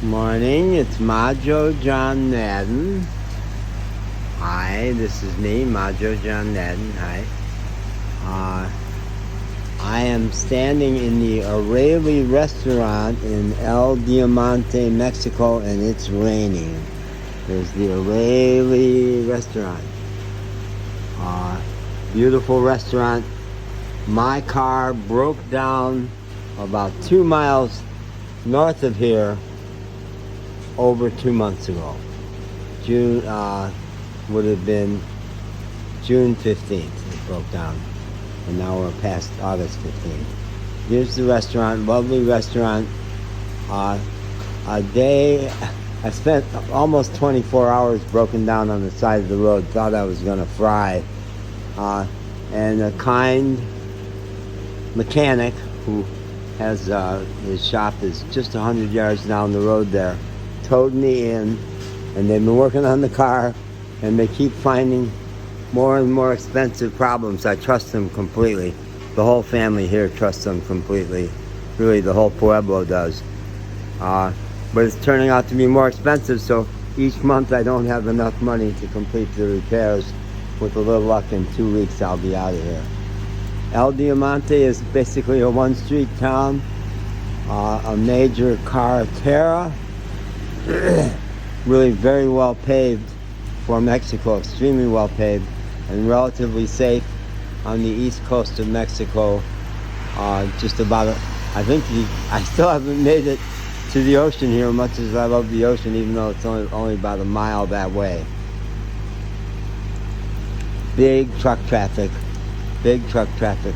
Morning, it's Majo John Madden. Hi, this is me, Majo John Madden. Hi. I am standing in the O'Reilly restaurant in El Diamante, Mexico, and it's raining. There's the O'Reilly restaurant. Beautiful restaurant. My car broke down about 2 miles north of here over 2 months ago. June would have been June 15th it broke down, and now we're past August 15th. Here's the restaurant, lovely restaurant. A day, I spent almost 24 hours broken down on the side of the road, thought I was gonna fry, and a kind mechanic who has his shop is just 100 yards down the road there, towed me in, and they've been working on the car, and they keep finding more and more expensive problems. I trust them completely. The whole family here trusts them completely. Really, the whole pueblo does. But it's turning out to be more expensive, so each month I don't have enough money to complete the repairs. With a little luck, in 2 weeks I'll be out of here. El Diamante is basically a one-street town, a major carretera. Really very well paved for Mexico, extremely well paved, and relatively safe on the east coast of Mexico. Just about, I still haven't made it to the ocean here, much as I love the ocean, even though it's only about a mile that way. Big truck traffic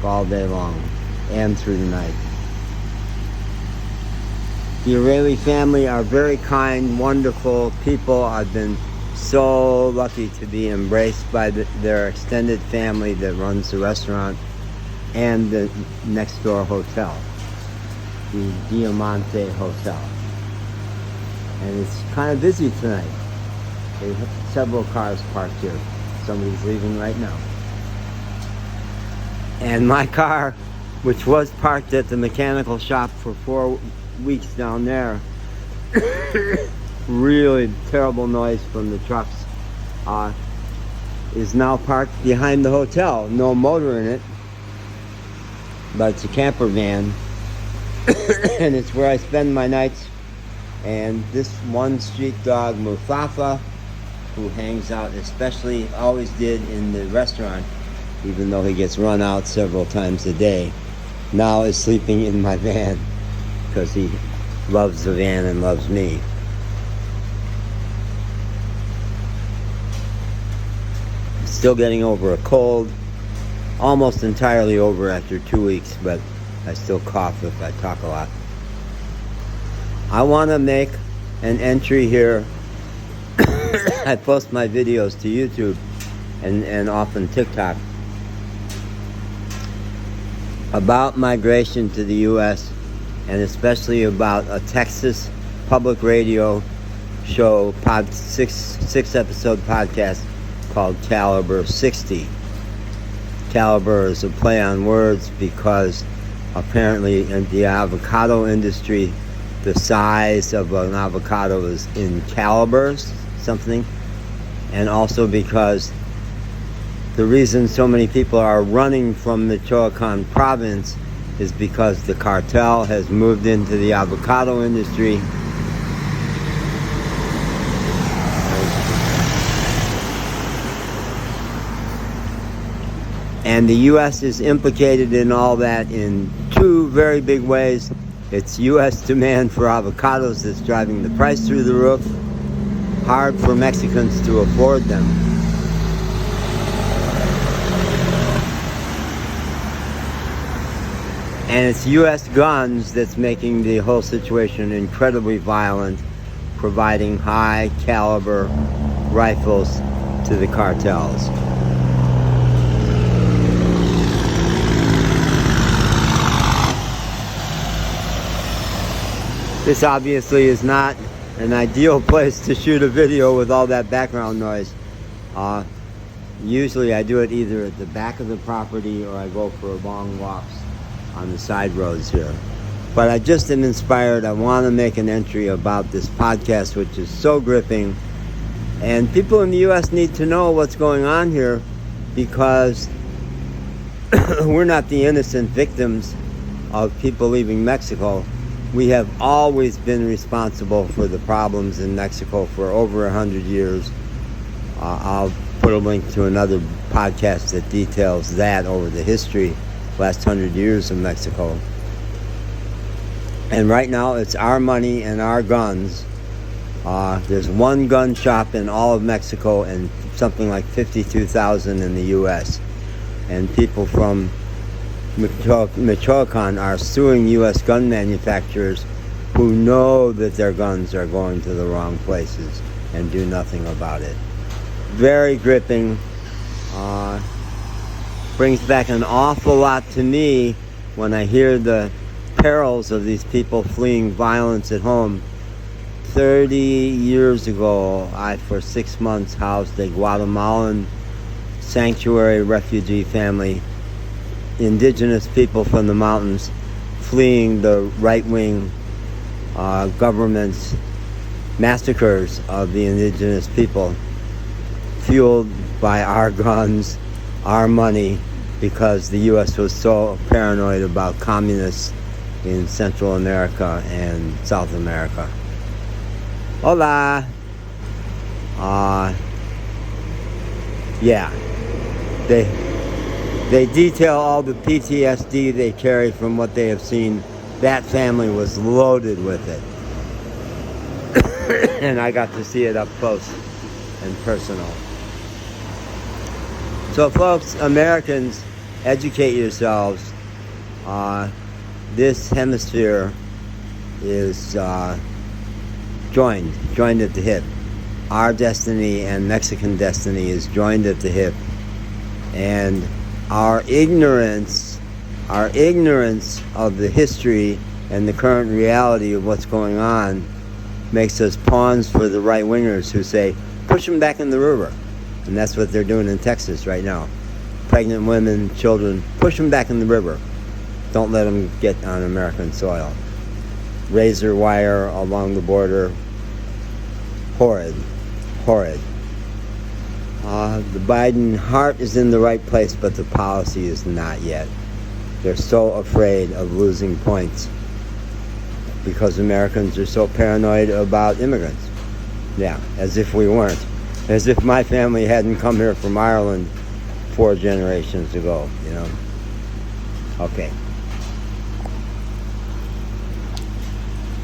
all day long and through the night. The O'Reilly family are very kind, wonderful people. I've been so lucky to be embraced by their extended family that runs the restaurant and the next door hotel, the Diamante Hotel. And it's kind of busy tonight. They have several cars parked here. Somebody's leaving right now. And my car, which was parked at the mechanical shop for 4 weeks down there, really terrible noise from the trucks, is now parked behind the hotel. No motor in it, but it's a camper van. And it's where I spend my nights. And this one street dog, Mustafa, who hangs out, especially always did in the restaurant, even though he gets run out several times a day, now is sleeping in my van because he loves the van and loves me. Still getting over a cold, almost entirely over after 2 weeks, but I still cough if I talk a lot. I want to make an entry here. I post my videos to YouTube and often TikTok about migration to the U.S. and especially about a Texas public radio show, six episode podcast called Caliber 60. Caliber is a play on words because apparently in the avocado industry, the size of an avocado is in calibers, something, and also because the reason so many people are running from Michoacan province is because the cartel has moved into the avocado industry. And the U.S. is implicated in all that in two very big ways. It's U.S. demand for avocados that's driving the price through the roof. Hard for Mexicans to afford them. And it's U.S. guns that's making the whole situation incredibly violent, providing high caliber rifles to the cartels. This obviously is not an ideal place to shoot a video with all that background noise. Usually I do it either at the back of the property or I go for long walks on the side roads here. But I just am inspired. I want to make an entry about this podcast, which is so gripping. And people in the U.S. need to know what's going on here, because we're not the innocent victims of people leaving Mexico. We have always been responsible for the problems in Mexico for over 100 years. I'll put a link to another podcast that details that over the history, last 100 years of Mexico. And right now, it's our money and our guns. There's one gun shop in all of Mexico and something like 52,000 in the U.S. And people from Michoacan are suing U.S. gun manufacturers who know that their guns are going to the wrong places and do nothing about it. Very gripping. Brings back an awful lot to me when I hear the perils of these people fleeing violence at home. 30 years ago, I, for 6 months, housed a Guatemalan sanctuary refugee family, indigenous people from the mountains fleeing the right-wing government's massacres of the indigenous people, fueled by our guns, our money, because the U.S. was so paranoid about communists in Central America and South America. Hola! Yeah. They detail all the PTSD they carry from what they have seen. That family was loaded with it. And I got to see it up close and personal. So folks, Americans, educate yourselves. This hemisphere is joined at the hip. Our destiny and Mexican destiny is joined at the hip. And our ignorance of the history and the current reality of what's going on makes us pawns for the right-wingers who say, push them back in the river. And that's what they're doing in Texas right now. Pregnant women, children, push them back in the river. Don't let them get on American soil. Razor wire along the border. Horrid. The Biden heart is in the right place, but the policy is not yet. They're so afraid of losing points because Americans are so paranoid about immigrants. Yeah, as if we weren't. As if my family hadn't come here from Ireland 4 generations ago, you know. Okay.